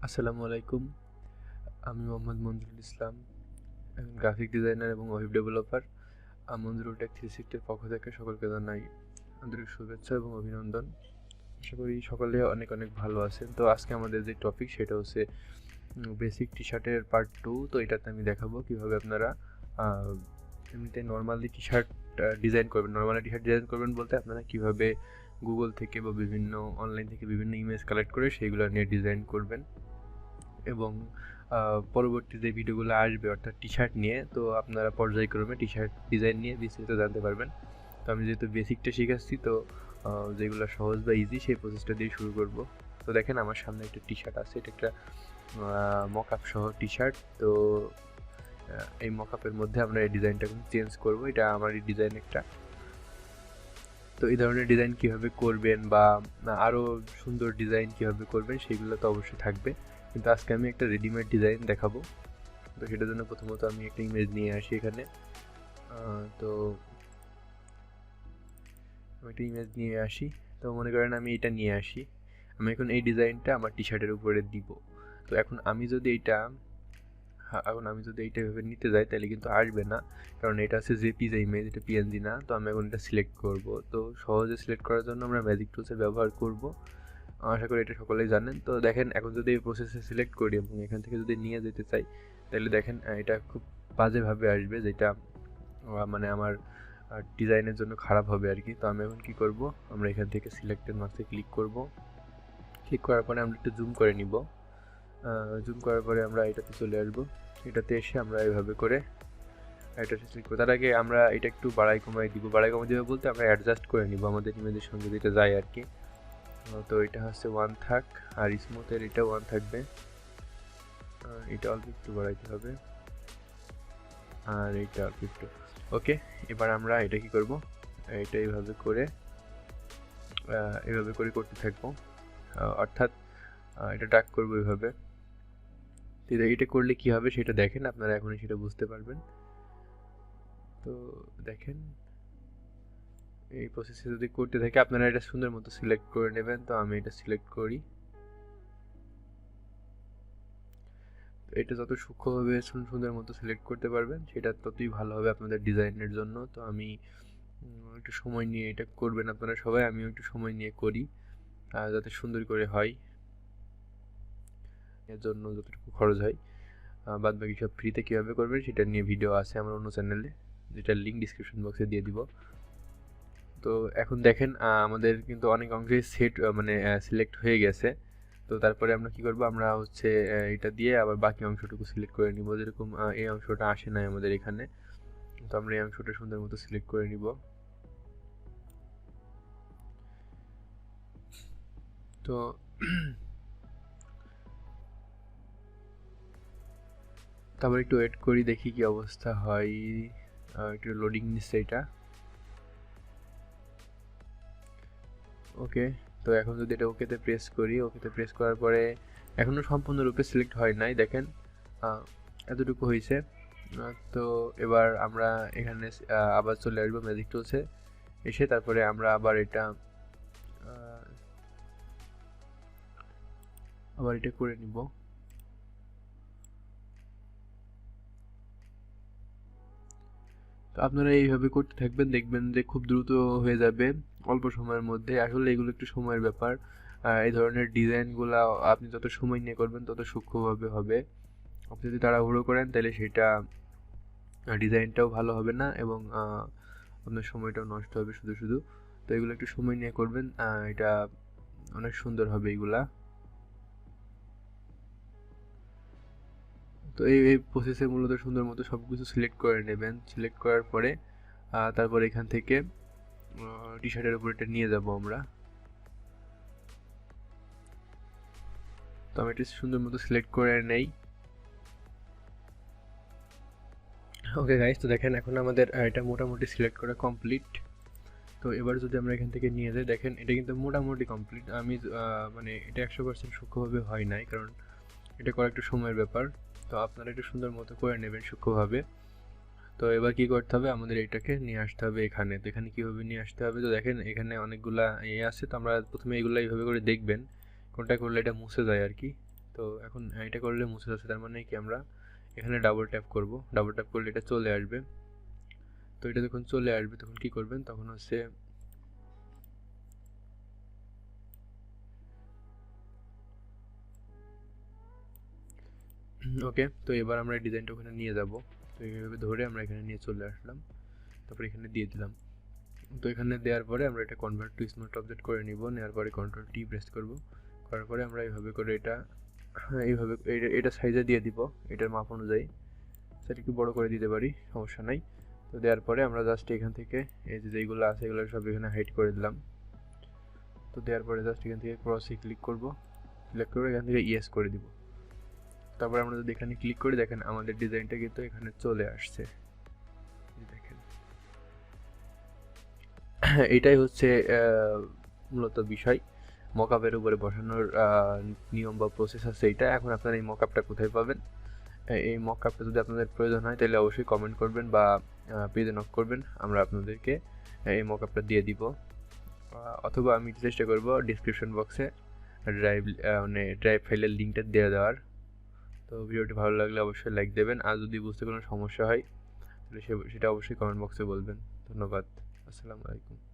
আসসালামু আলাইকুম। আমি মোহাম্মদ মঞ্জুরুল ইসলাম, একজন গ্রাফিক ডিজাইনার এবং ওয়েব ডেভেলপার। মঞ্জুরুল টেক 360 পক্ষ থেকে সকলকে জানাই আন্তরিক শুভেচ্ছা এবং অভিনন্দন। আশা করি সকলে অনেক অনেক ভালো আছেন। তো আজকে আমাদের যে টপিক সেটা হচ্ছে বেসিক টি শার্টের পার্ট 2। তো এটাতে আমি দেখাবো কীভাবে আপনারা এমনিতে নর্মালি টি শার্ট ডিজাইন করবেন। নর্মালি টি শার্ট ডিজাইন করবেন বলতে আপনারা কীভাবে গুগল থেকে বা বিভিন্ন অনলাইন থেকে বিভিন্ন ইমেজ কালেক্ট করে সেইগুলো নিয়ে ডিজাইন করবেন এবং পরবর্তী যে ভিডিওগুলো আসবে অর্থাৎ টি শার্ট নিয়ে, তো আপনারা পর্যায়ক্রমে টি শার্ট ডিজাইন নিয়ে বিস্তারিত জানতে পারবেন। তো আমি যেহেতু বেসিকটা শিখাচ্ছি, তো যেগুলো সহজ বা ইজি সেই প্রসেসটা দিয়ে শুরু করব। তো দেখেন আমার সামনে একটা টি শার্ট আছে, এটা একটা মকআপ সহ টি শার্ট। তো এই মকআপের মধ্যে আমরা এই ডিজাইনটা চেঞ্জ করব, এটা আমারই ডিজাইন একটা। তো এই ধরনের ডিজাইন কীভাবে করবেন বা আরও সুন্দর ডিজাইন কীভাবে করবেন সেগুলো তো অবশ্যই থাকবে, কিন্তু আজকে আমি একটা রেডিমেড ডিজাইন দেখাবো। তো সেটার জন্য প্রথমত আমি একটা ইমেজ নিয়ে আসি এখানে। তো আমি একটা ইমেজ নিয়ে আসি। তো মনে করেন আমি এটা নিয়ে আসি, আমি এখন এই ডিজাইনটা আমার টি শার্টের উপরে দিব। তো এখন আমি যদি এইটা এভাবে নিতে যাই তাহলে কিন্তু আসবে না, কারণ এটা হচ্ছে জেপিজি ইমেজ, এটা পিএনজি না। তো আমি এখন এটা সিলেক্ট করব। তো সহজে সিলেক্ট করার জন্য আমরা ম্যাজিক টুলসের ব্যবহার করব, আশা করি এটা সকলেই জানেন। তো দেখেন এখন যদি এই প্রসেসে সিলেক্ট করি এবং এখান থেকে যদি নিয়ে যেতে চাই তাহলে দেখেন এটা খুব বাজেভাবে আসবে, যেটা মানে আমার ডিজাইনের জন্য খারাপ হবে আর কি। তো আমি এখন কি করব, আমরা এখান থেকে সিলেক্টেড মার্কসে ক্লিক করব। ক্লিক করার পরে আমরা একটু জুম করে নিব। জুম করার পরে আমরা এটাতে চলে আসবো। এটাতে এসে আমরা এইভাবে করে এটা সিলেক্ট করব। তার আগে আমরা এটা একটু বাড়াই কমাই দিব। বাড়াই কমাই দেবো বলতে আমরা অ্যাডজাস্ট করে নিব আমাদের ইমেজের সঙ্গে যেটা যায় আর কি। তো এটা হচ্ছে 1 থাক, আর স্মুথের এটা 1 থাকবে। এটা অল্প একটু বাড়াইতে হবে, আর এটা অল্প একটু। ওকে, এবার আমরা এটা কি করব, এটা এইভাবে করে করতে থাকবো, অর্থাৎ এটা ডাক করবো এইভাবে। এটা করলে কি হবে সেটা দেখেন, আপনারা এখনই সেটা বুঝতে পারবেন। তো দেখেন এই প্রসেসে যদি করতে থাকি আপনারা এটা সুন্দর মতো সিলেক্ট করে নেবেন। তো আমি এটা সিলেক্ট করি। এটা যত সূক্ষ্মভাবে সুন্দর মতো সিলেক্ট করতে পারবেন সেটা ততই ভালো হবে আপনাদের ডিজাইনের জন্য। তো আমি একটু সময় নিয়ে এটা করবেন আপনারা সবাই, আমিও একটু সময় নিয়ে করি যাতে সুন্দর করে হয়। এর জন্য যতটুকু খরচ হয়, বাদ বাকি সব ফ্রিতে কীভাবে করবেন সেটা নিয়ে ভিডিও আছে আমার অন্য চ্যানেলে, যেটার লিঙ্ক ডিসক্রিপশন বক্সে দিয়ে দিব। তো এখন দেখেন আমাদের কিন্তু অনেক অংশেই সেট মানে সিলেক্ট হয়ে গেছে। তো তারপরে আমরা কি করব, আমরা হচ্ছে এটা দিয়ে আবার বাকি অংশটুকু সিলেক্ট করে নিব। যেরকম এই অংশটা আসে নাই আমাদের এখানে, তো আমরা এই অংশটা সুন্দর মতো সিলেক্ট করে নিব। তো তারপর একটু ওয়েট করি, দেখি কি অবস্থা হয়। একটু লোডিং নিচ্ছে এটা। ওকে, তো এখন যদি এটা ওকেতে প্রেস করি, ওকেতে প্রেস করার পরে এখনও সম্পূর্ণরূপে সিলেক্ট হয় নাই, দেখেন এতটুকু হয়েছে। তো এবার আমরা এখানে আবার চলে আসবো ম্যাজিক টুলসে, এসে তারপরে আমরা আবার এটা করে নিব। তো আপনারা এইভাবে করতে থাকবেন, দেখবেন যে খুব দ্রুত হয়ে যাবে অল্প সময়ের মধ্যে। আসলে এগুলো একটু সময়ের ব্যাপার। এই ধরনের ডিজাইনগুলো আপনি যত সময় নিয়ে করবেন তত সূক্ষ্মভাবে হবে। আপনি যদি তাড়াহুড়ো করেন তাহলে সেটা ডিজাইনটাও ভালো হবে না এবং আপনার সময়টাও নষ্ট হবে শুধু। তো এগুলো একটু সময় নিয়ে করবেন, এটা অনেক সুন্দর হবে এগুলা। তো এই প্রসেসে মূলত সুন্দর মতো সব কিছু সিলেক্ট করে নেবেন। সিলেক্ট করার পরে তারপর এখান থেকে টি শার্টের উপর এটা নিয়ে যাব আমরা। তো আমি এটা সুন্দর মতো সিলেক্ট করে নেই। ওকে গাইস, তো দেখেন এখন আমাদের এটা মোটামুটি সিলেক্ট করা কমপ্লিট। তো এবার যদি আমরা এখান থেকে নিয়ে যাই, দেখেন এটা কিন্তু মোটামুটি কমপ্লিট। আমি মানে এটা 100% সূক্ষ্মভাবে হয় নাই, কারণ এটা করা একটু সময়ের ব্যাপার। তো আপনারা একটু সুন্দর মতো করে নেবেন সূক্ষ্মভাবে। তো এবার কি করতে হবে, আমাদের এটাকে নিয়ে আসতে হবে এখানে। তো এখানে কীভাবে নিয়ে আসতে হবে, তো দেখেন এখানে অনেকগুলা আছে। তো আমরা প্রথমে এগুলো এইভাবে করে দেখবেন কোনটা করলে এটা মুছে যায় আর কি। তো তো এখন এটা করলে মুছে যাচ্ছে, তার মানে কি আমরা এখানে ডাবল ট্যাপ করব, ডাবল ট্যাপ করলে এটা চলে আসবে। তো এটা যখন চলে আসবে তখন কি করবেন, তখন হচ্ছে ওকে। তো এবার আমরা ডিজাইনটা ওখানে নিয়ে যাব। তো এইভাবে ধরে আমরা এখানে নিয়ে চলে আসলাম, তারপর এখানে দিয়ে দিলাম। তো এখানে দেওয়ার পরে আমরা এটা কনভার্ট টু স্মার্ট অবজেক্ট করে নিব, নেওয়ার পরে কন্ট্রোল টি প্রেস করব, করার পরে আমরা এইভাবে করে এটা এইভাবে এটা সাইজে দিয়ে দিব এটার মাপ অনুযায়ী। সেটা একটু বড় করে দিতে পারি, সমস্যা নাই। তো দেওয়ার পরে আমরা জাস্ট এখান থেকে এই যে যেগুলো আছে এগুলো সব এখানে হাইড করে দিলাম। তো দেওয়ার পরে জাস্ট এখান থেকে ক্রসে ক্লিক করব, ক্লিক করে এখান থেকে ইয়েস করে দিব। তারপরে আমরা যদি এখানে ক্লিক করি, দেখেন আমাদের ডিজাইনটা কিন্তু এখানে চলে আসছে, দেখেন। এটাই হচ্ছে মূলত বিষয়, মকআপের উপরে বসানোর নিয়ম বা প্রসেস আছে এইটা। এখন আপনারা এই মকআপটা কোথায় পাবেন? এই মকআপটা যদি আপনাদের প্রয়োজন হয় তাহলে অবশ্যই কমেন্ট করবেন বা পেজে নক করবেন, আমরা আপনাদেরকে এই মকআপটা দিয়ে দিব। অথবা আমি চেষ্টা করব ডিসক্রিপশন বক্সে ড্রাইভ ফাইলের লিঙ্কটা দিয়ে দেওয়ার। তো ভিডিওটি ভালো লাগলে অবশ্যই লাইক দেবেন, আর যদি বুঝতে কোনো সমস্যা হয় তাহলে সেটা অবশ্যই কমেন্ট বক্সে বলবেন। ধন্যবাদ, আসসালামু আলাইকুম।